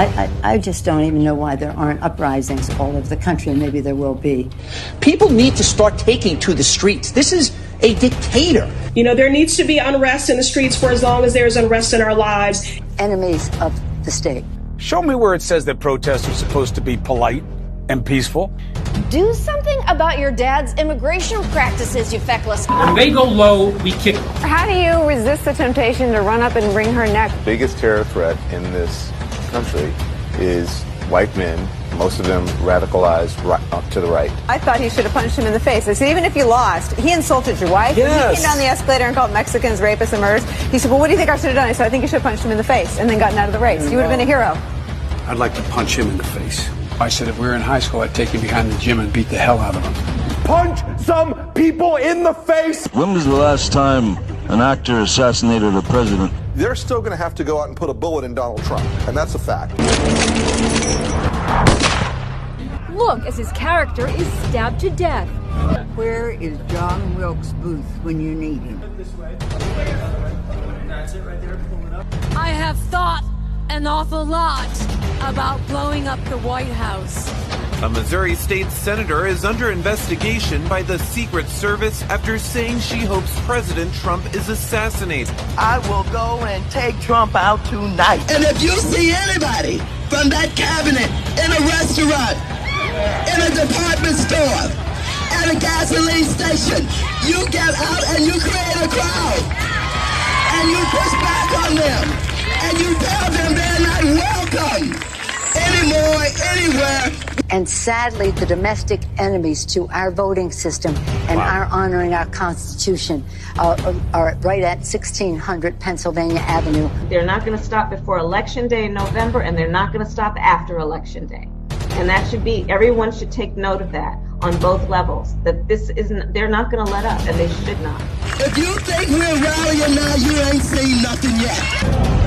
I just don't even know why there aren't uprisings all over the country, and maybe there will be. People need to start taking to the streets. This is a dictator. You know, there needs to be unrest in the streets for as long as there's unrest in our lives. Enemies of the state. Show me where it says that protests are supposed to be polite and peaceful. Do something about your dad's immigration practices, you feckless. When they go low, we kick them. How do you resist the temptation to run up and wring her neck? The biggest terror threat in this country is white men, most of them radicalized up to the right. I thought he should have punched him in the face. I said, even if you lost, he insulted your wife. Yes. He came down the escalator and called Mexicans rapists and murderers. He said, well, what do you think I should have done? I said, I think you should have punched him in the face and then gotten out of the race. You would have been a hero. I'd like to punch him in the face. I said if we were in high school, I'd take him behind the gym and beat the hell out of him. Punch some people in the face! When was the last time an actor assassinated a president? They're still going to have to go out and put a bullet in Donald Trump, and that's a fact. Look as his character is stabbed to death. Where is John Wilkes Booth when you need him? I have thought an awful lot about blowing up the White House. A Missouri state senator is under investigation by the Secret Service after saying she hopes President Trump is assassinated. I will go and take Trump out tonight. And if you see anybody from that cabinet in a restaurant, in a department store, at a gasoline station, you get out and you create a crowd. And you push back on them. And you tell them they're not welcome anymore, anywhere. And sadly, the domestic enemies to our voting system and our honoring our Constitution are right at 1600 Pennsylvania Avenue. They're not going to stop before Election Day in November, and they're not going to stop after Election Day. And that should be, everyone should take note of that on both levels, that this isn't, they're not going to let up, and they should not. If you think we're rallying now, you ain't seen nothing yet.